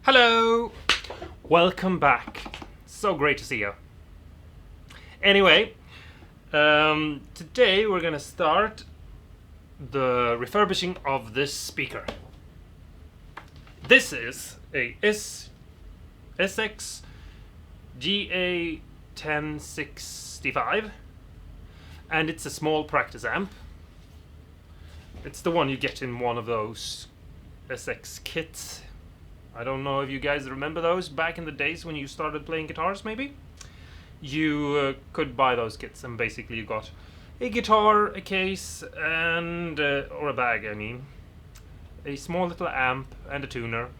Hello! Welcome back. So great to see you. Anyway, today we're gonna start the refurbishing of this speaker. This is a SX ga1065 and it's a small practice amp. It's the one you get in one of those SX kits. I don't know if you guys remember those back in the days when you started playing guitars, maybe? You could buy those kits and basically you got a guitar, a case, and or a bag, I mean. A small little amp and a tuner.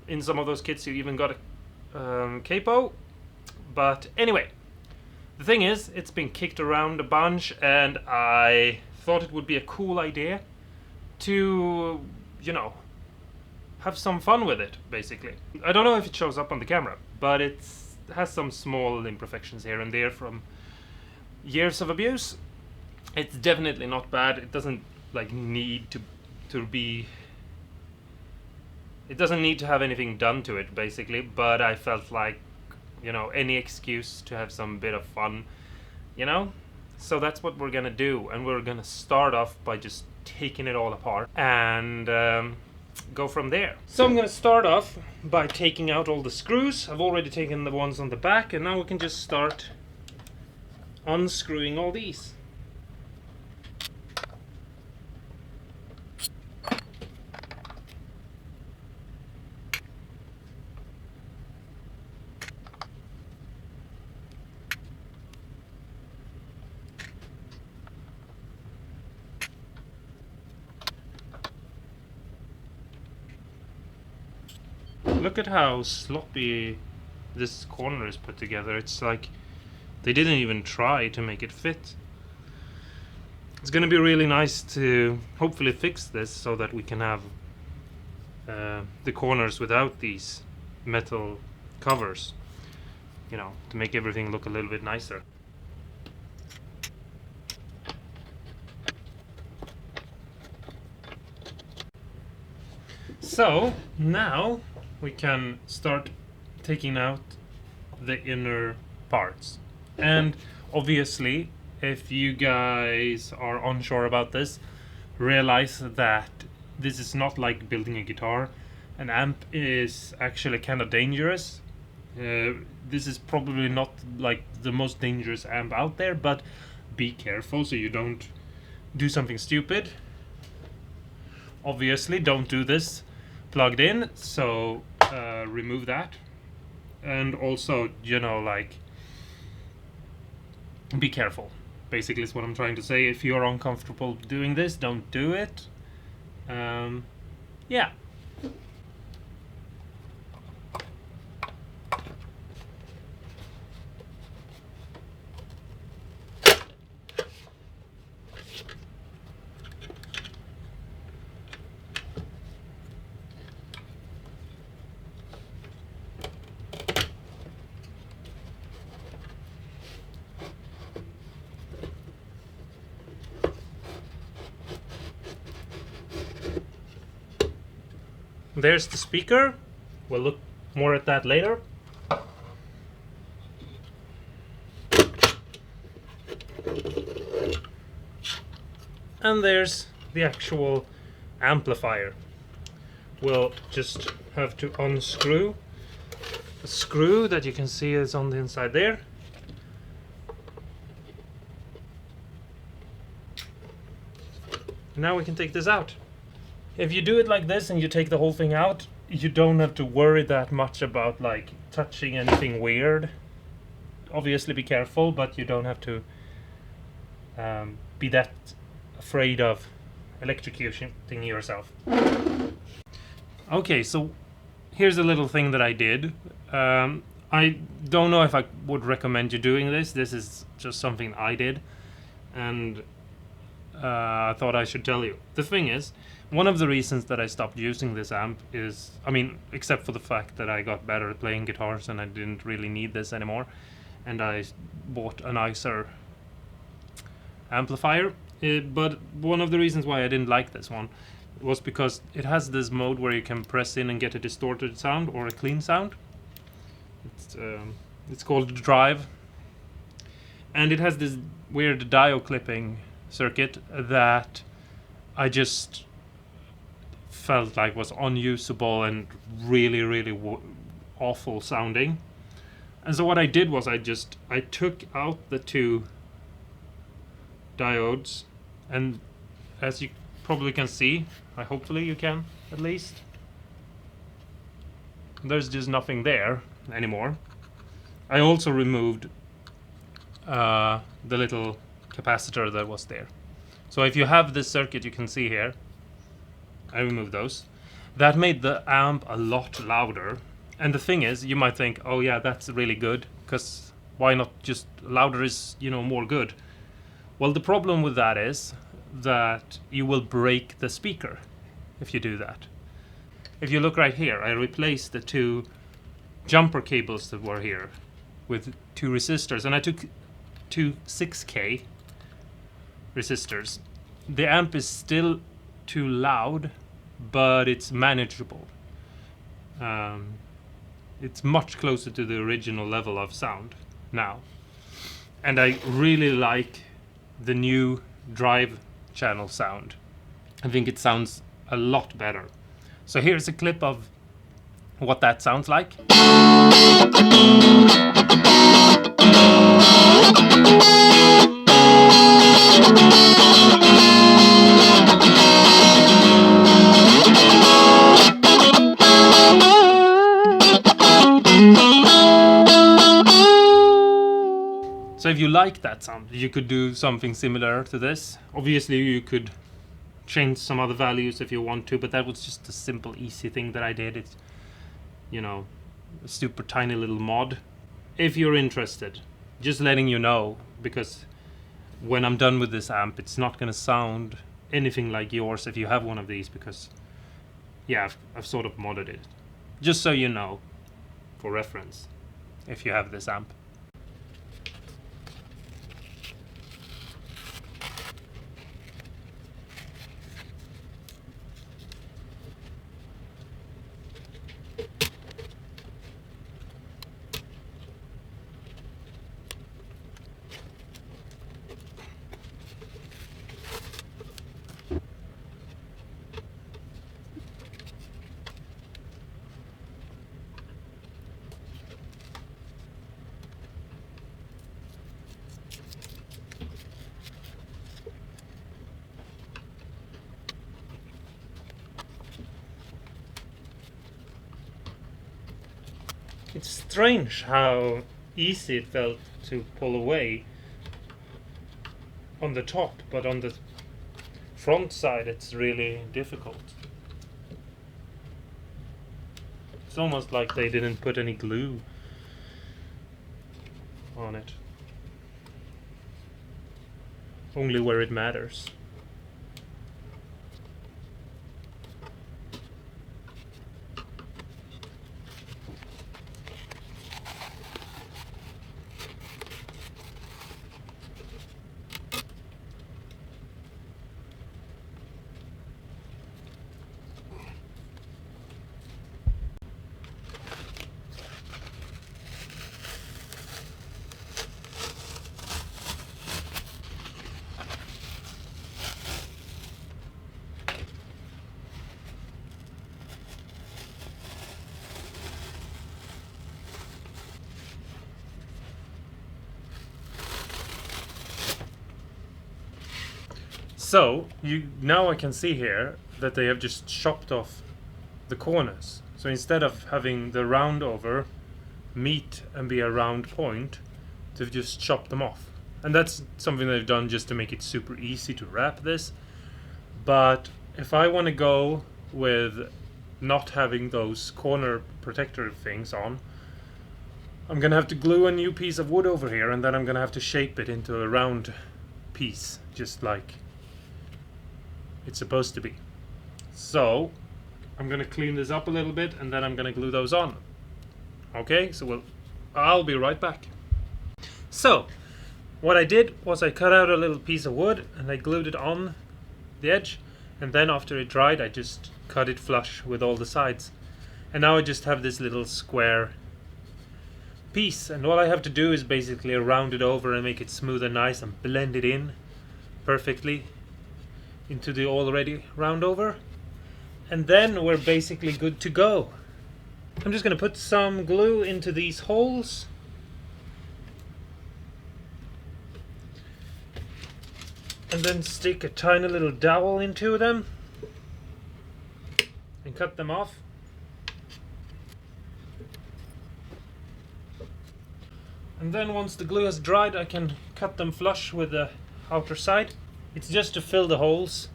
In some of those kits you even got a capo. But anyway, the thing is, it's been kicked around a bunch and I thought it would be a cool idea to, you know, have some fun with it, basically. I don't know if it shows up on the camera, but it has some small imperfections here and there from years of abuse. It's definitely not bad. It doesn't like need to be. It doesn't need to have anything done to it, basically. But I felt like, you know, any excuse to have some bit of fun, you know. So that's what we're gonna do, and we're gonna start off by just taking it all apart and go from there. So I'm going to start off by taking out all the screws. I've already taken the ones on the back, and now we can just start unscrewing all these. Look at how sloppy this corner is put together. It's like they didn't even try to make it fit. It's gonna be really nice to hopefully fix this so that we can have the corners without these metal covers, you know, to make everything look a little bit nicer. So now we can start taking out the inner parts. And obviously, if you guys are unsure about this, realize that this is not like building a guitar. An amp is actually kind of dangerous. This is probably not like the most dangerous amp out there, but be careful so you don't do something stupid. Obviously, don't do this plugged in, so remove that. And also, you know, like, be careful, basically is what I'm trying to say. If you're uncomfortable doing this, don't do it. Yeah. There's the speaker. We'll look more at that later. And there's the actual amplifier. We'll just have to unscrew the screw that you can see is on the inside there. Now we can take this out. If you do it like this and you take the whole thing out, you don't have to worry that much about like touching anything weird. Obviously be careful, but you don't have to be that afraid of electrocuting yourself. Okay, so here's a little thing that I did. I don't know if I would recommend you doing this. This is just something I did, and I thought I should tell you. The thing is, one of the reasons that I stopped using this amp is, I mean, except for the fact that I got better at playing guitars and I didn't really need this anymore, and I bought a nicer amplifier, but one of the reasons why I didn't like this one was because it has this mode where you can press in and get a distorted sound or a clean sound. It's called drive, and it has this weird diode clipping circuit that I just felt like was unusable and really awful sounding. And so what I did was I took out the two diodes, and as you probably can see, hopefully you can at least, there's just nothing there anymore. I also removed the little capacitor that was there. So if you have this circuit, you can see here, I removed those. That made the amp a lot louder. And the thing is, you might think, oh yeah, that's really good, because why not just louder is, more good. Well, the problem with that is that you will break the speaker if you do that. If you look right here, I replaced the two jumper cables that were here with two resistors, and I took two 6K resistors. The amp is still too loud, but it's manageable. It's much closer to the original level of sound now. And I really like the new drive channel sound. I think it sounds a lot better. So here's a clip of what that sounds like. So if you like that sound, you could do something similar to this. Obviously you could change some other values if you want to, but that was just a simple, easy thing that I did. It's, a super tiny little mod. If you're interested, just letting you know, because when I'm done with this amp, it's not going to sound anything like yours if you have one of these, because yeah, I've sort of modded it. Just so you know, for reference, if you have this amp. It's strange how easy it felt to pull away on the top, but on the front side it's really difficult. It's almost like they didn't put any glue on it. Only where it matters. So now I can see here that they have just chopped off the corners. So instead of having the round over meet and be a round point, they've just chopped them off. And that's something they've done just to make it super easy to wrap this. But if I want to go with not having those corner protector things on, I'm gonna have to glue a new piece of wood over here, and then I'm gonna have to shape it into a round piece, just like it's supposed to be. So I'm gonna clean this up a little bit, and then I'm gonna glue those on. Okay, so I'll be right back. So what I did was I cut out a little piece of wood and I glued it on the edge, and then after it dried I just cut it flush with all the sides, and now I just have this little square piece, and all I have to do is basically round it over and make it smooth and nice and blend it in perfectly into the already round over, and then we're basically good to go. I'm just going to put some glue into these holes. And then stick a tiny little dowel into them and cut them off. And then once the glue has dried, I can cut them flush with the outer side. It's just to fill the holes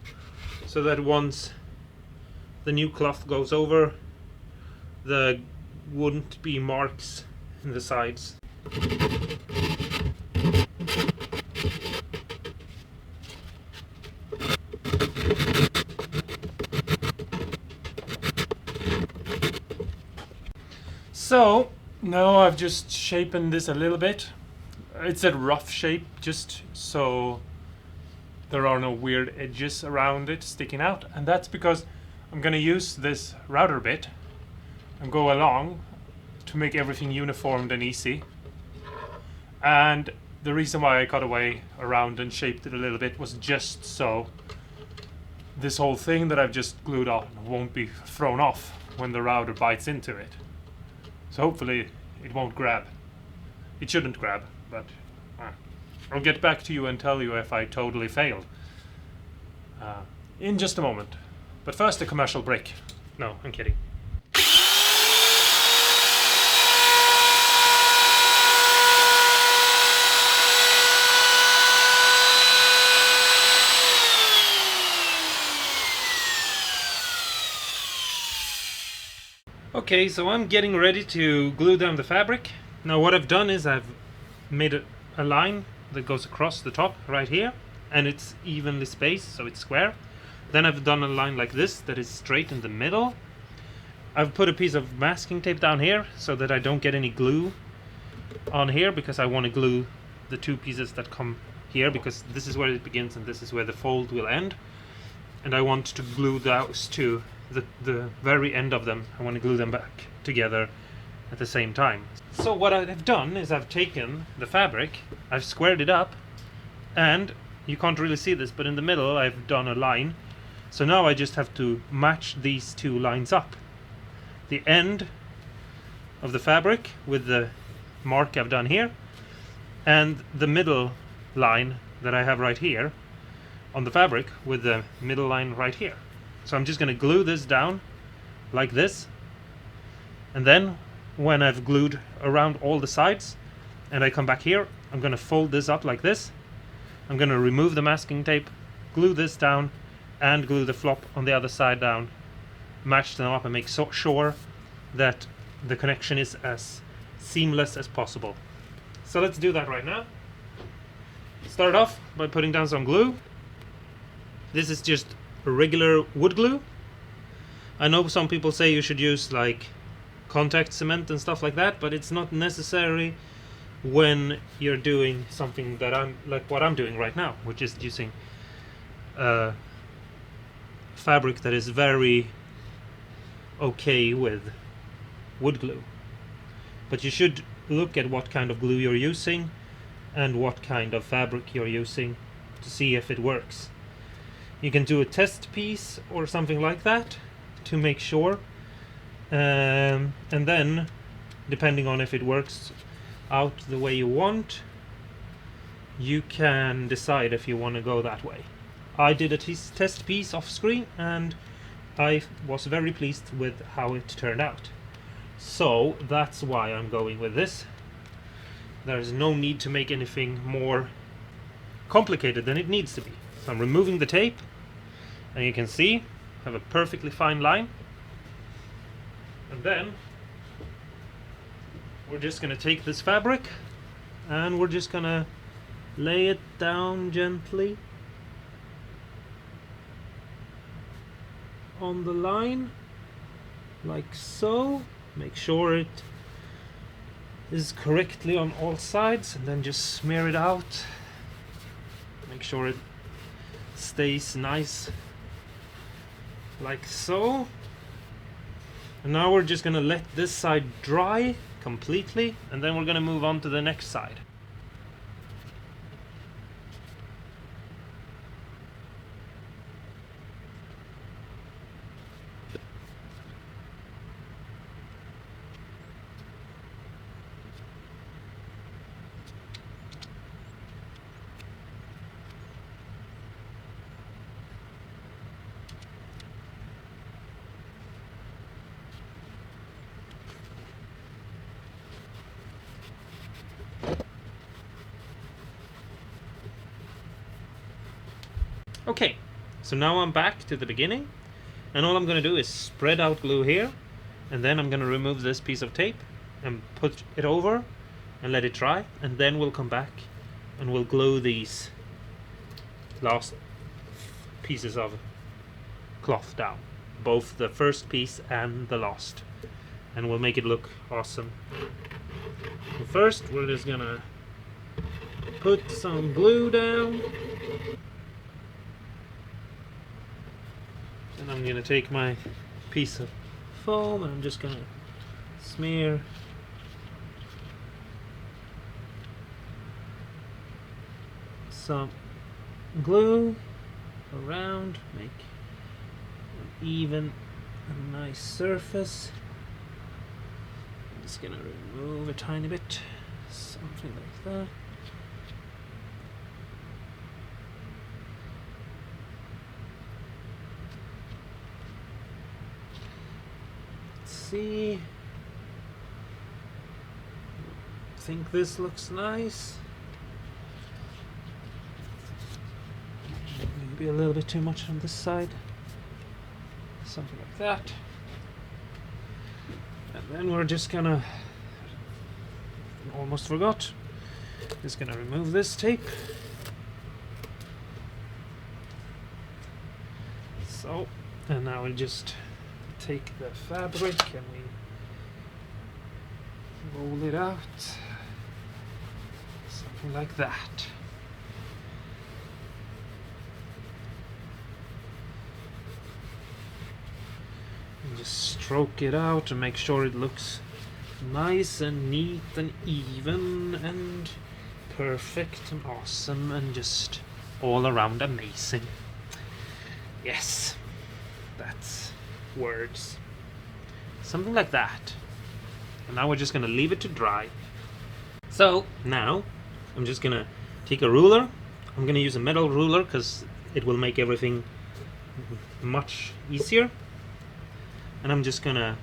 so that once the new cloth goes over, there wouldn't be marks in the sides. So now I've just shapen this a little bit. It's a rough shape just so there are no weird edges around it sticking out, and that's because I'm going to use this router bit and go along to make everything uniformed and easy. And the reason why I cut away around and shaped it a little bit was just so this whole thing that I've just glued on won't be thrown off when the router bites into it. So hopefully it won't grab. It shouldn't grab, but I'll get back to you and tell you if I totally failed in just a moment. But first a commercial break. No, I'm kidding. Okay, so I'm getting ready to glue down the fabric. Now what I've done is I've made a line that goes across the top right here, and it's evenly spaced, so it's square. Then I've done a line like this that is straight in the middle. I've put a piece of masking tape down here so that I don't get any glue on here, because I want to glue the two pieces that come here, because this is where it begins and this is where the fold will end. And I want to glue those to the very end of them. I want to glue them back together at the same time. So what I've done is I've taken the fabric, I've squared it up, and you can't really see this, but in the middle I've done a line. So now I just have to match these two lines up. The end of the fabric with the mark I've done here, and the middle line that I have right here on the fabric with the middle line right here. So I'm just going to glue this down like this, and then when I've glued around all the sides and I come back here, I'm going to fold this up like this. I'm going to remove the masking tape, glue this down, and glue the flop on the other side down, match them up and make sure that the connection is as seamless as possible. So let's do that right now. Start off by putting down some glue. This is just regular wood glue. I know some people say you should use like contact cement and stuff like that, but it's not necessary when you're doing something that I'm like what I'm doing right now, which is using fabric that is very okay with wood glue. But you should look at what kind of glue you're using and what kind of fabric you're using to see if it works. You can do a test piece or something like that to make sure, and then depending on if it works out the way you want, you can decide if you want to go that way. I did a test piece off screen and I was very pleased with how it turned out. So that's why I'm going with this. There's no need to make anything more complicated than it needs to be. So I'm removing the tape, and you can see I have a perfectly fine line. And then we're just going to take this fabric and we're just going to lay it down gently on the line like so. Make sure it is correctly on all sides, and then just smear it out. Make sure it stays nice like so. And now we're just gonna let this side dry completely, and then we're gonna move on to the next side. Okay, so now I'm back to the beginning, and all I'm going to do is spread out glue here, and then I'm going to remove this piece of tape and put it over and let it dry, and then we'll come back and we'll glue these last pieces of cloth down, both the first piece and the last, and we'll make it look awesome. So first we're just going to put some glue down. And I'm going to take my piece of foam and I'm just going to smear some glue around, make an even and nice surface. I'm just going to remove a tiny bit, something like that. See, I think this looks nice. Maybe a little bit too much on this side, something like that. And then we're just gonna, almost forgot, just gonna remove this tape. So, and now we'll just take the fabric and we roll it out, something like that. And just stroke it out and make sure it looks nice and neat and even and perfect and awesome and just all around amazing. Yes, that's words, something like that. And now we're just gonna leave it to dry. So now I'm just gonna take a ruler. I'm gonna use a metal ruler because it will make everything much easier. And I'm just gonna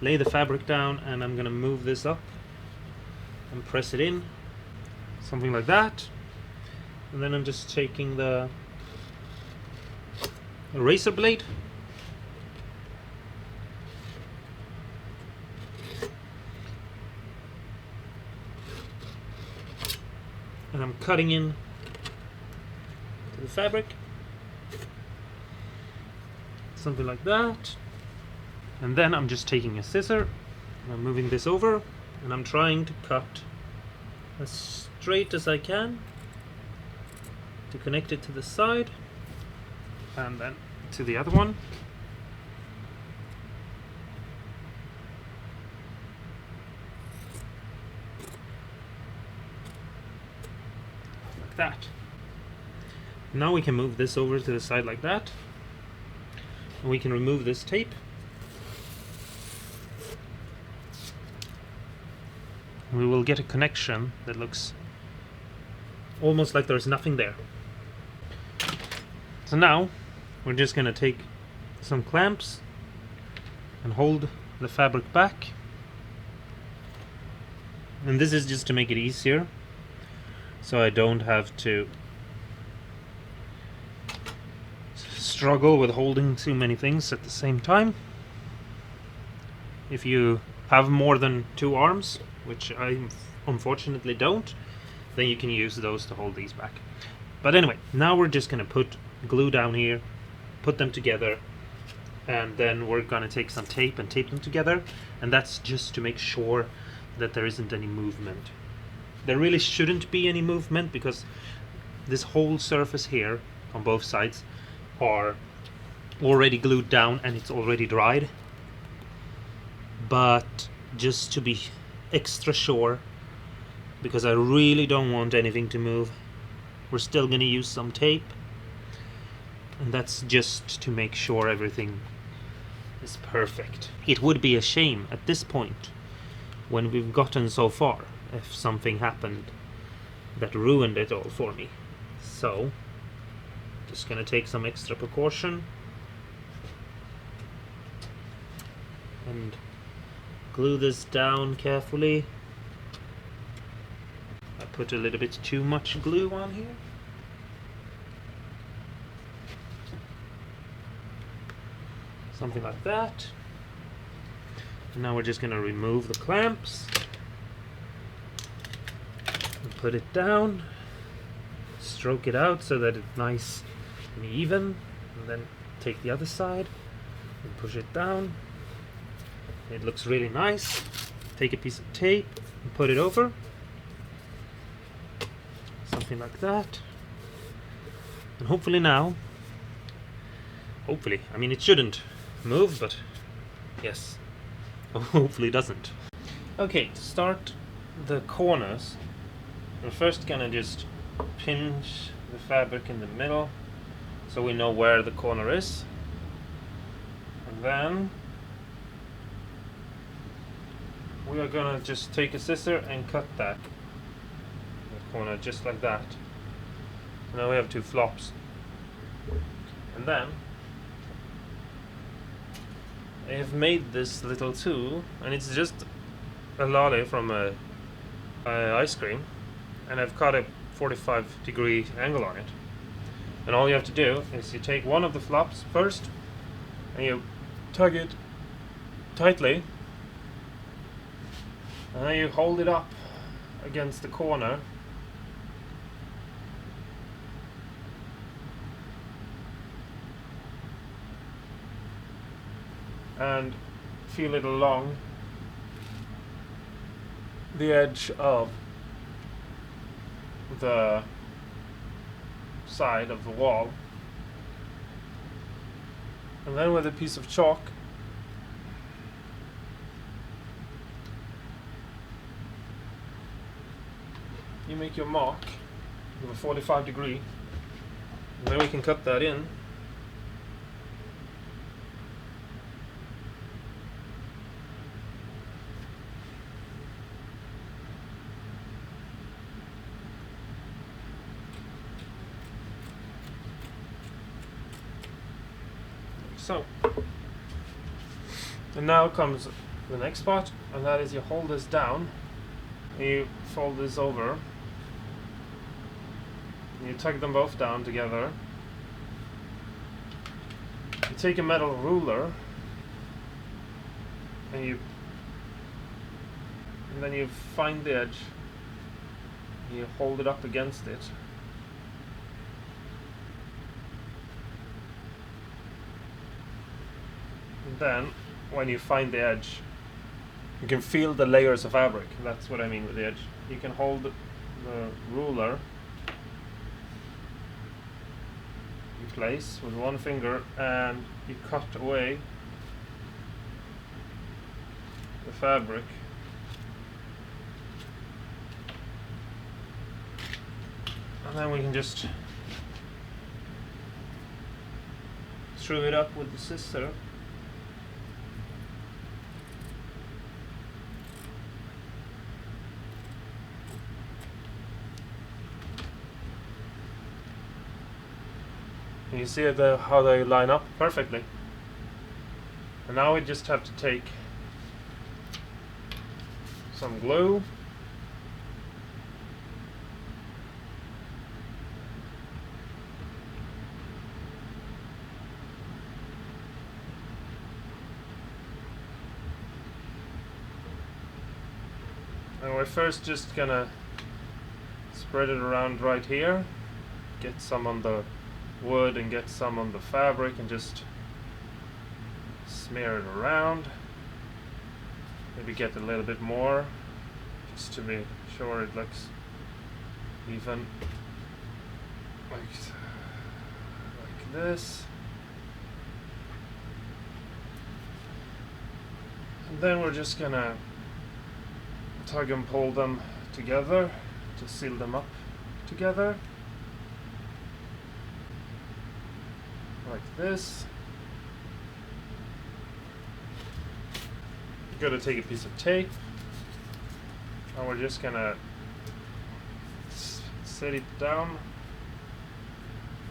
lay the fabric down and I'm gonna move this up and press it in, something like that. And then I'm just taking the razor blade and I'm cutting in to the fabric, something like that. And then I'm just taking a scissor and I'm moving this over and I'm trying to cut as straight as I can to connect it to the side and then to the other one. That. Now we can move this over to the side like that, and we can remove this tape. We will get a connection that looks almost like there's nothing there. So now we're just going to take some clamps and hold the fabric back, and this is just to make it easier, so I don't have to struggle with holding too many things at the same time. If you have more than 2 arms, which I unfortunately don't, then you can use those to hold these back. But anyway, now we're just going to put glue down here, put them together, and then we're going to take some tape and tape them together, and that's just to make sure that there isn't any movement. There really shouldn't be any movement because this whole surface here on both sides are already glued down and it's already dried. But just to be extra sure, because I really don't want anything to move, we're still going to use some tape, and that's just to make sure everything is perfect. It would be a shame at this point, when we've gotten so far, if something happened that ruined it all for me. So just going to take some extra precaution and glue this down carefully. I put a little bit too much glue on here. Something like that. And now we're just going to remove the clamps and put it down. Stroke it out so that it's nice and even. And then take the other side and push it down. It looks really nice. Take a piece of tape and put it over. Something like that. And hopefully now, I mean it shouldn't move, but yes, hopefully it doesn't. Okay, to start the corners, we're first gonna just pinch the fabric in the middle so we know where the corner is. And then we are gonna just take a scissor and cut that corner just like that. So now we have two flops. And then I have made this little tool, and it's just a lolly from a ice cream, and I've cut a 45-degree angle on it. And all you have to do is you take one of the flops first and you tug it tightly, and then you hold it up against the corner and feel it along the edge of the side of the wall, and then with a piece of chalk you make your mark with a 45 degree, and then we can cut that in. So, and now comes the next part, and that is you hold this down, and you fold this over, and you tug them both down together. You take a metal ruler, and then you find the edge, and you hold it up against it. Then, when you find the edge, you can feel the layers of fabric. That's what I mean with the edge. You can hold the ruler in place with one finger, and you cut away the fabric. And then we can just screw it up with the scissor. You see how they line up perfectly. And now we just have to take some glue, and we're first just gonna spread it around right here, get some on the wood and get some on the fabric, and just smear it around. Maybe get a little bit more just to be sure it looks even, like this. And then we're just gonna tug and pull them together to seal them up together. Like this. You're gonna take a piece of tape and we're just gonna set it down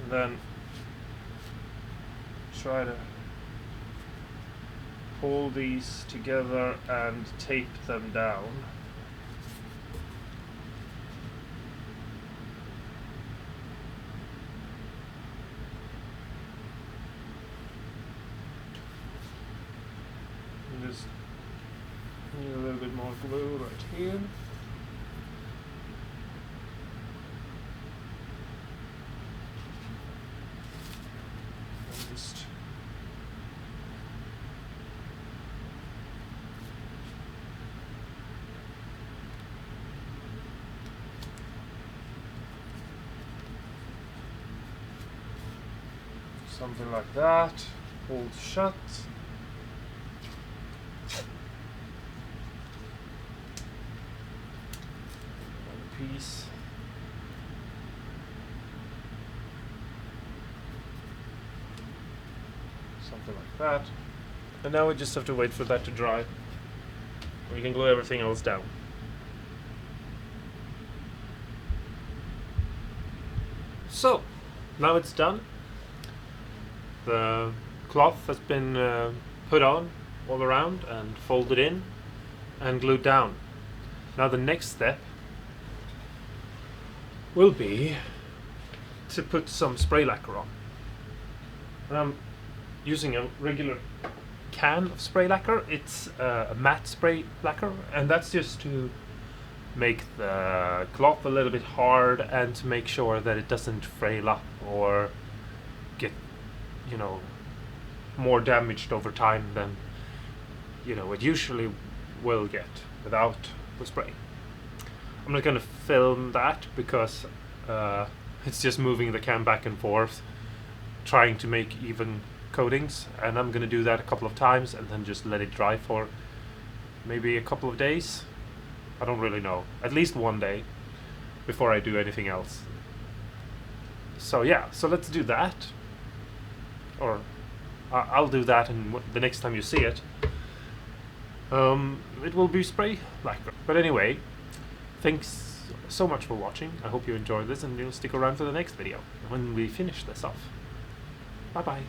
and then try to pull these together and tape them down. And just need a little bit more glue right here. Just something like that, hold shut. Another piece. Something like that. And now we just have to wait for that to dry. We can glue everything else down. So, now it's done. The cloth has been put on all around and folded in and glued down. Now the next step will be to put some spray lacquer on. And I'm using a regular can of spray lacquer. It's a matte spray lacquer, and that's just to make the cloth a little bit hard and to make sure that it doesn't frail up or get, you know, more damaged over time than, you know, it usually will get without the spray. I'm not going to film that because it's just moving the can back and forth trying to make even coatings, and I'm going to do that a couple of times and then just let it dry for maybe a couple of days. I don't really know, at least one day before I do anything else. So yeah, so let's do that, or I'll do that, and the next time you see it, it will be spray lacquer. But anyway, thanks so much for watching. I hope you enjoyed this, and you'll stick around for the next video when we finish this off. Bye bye.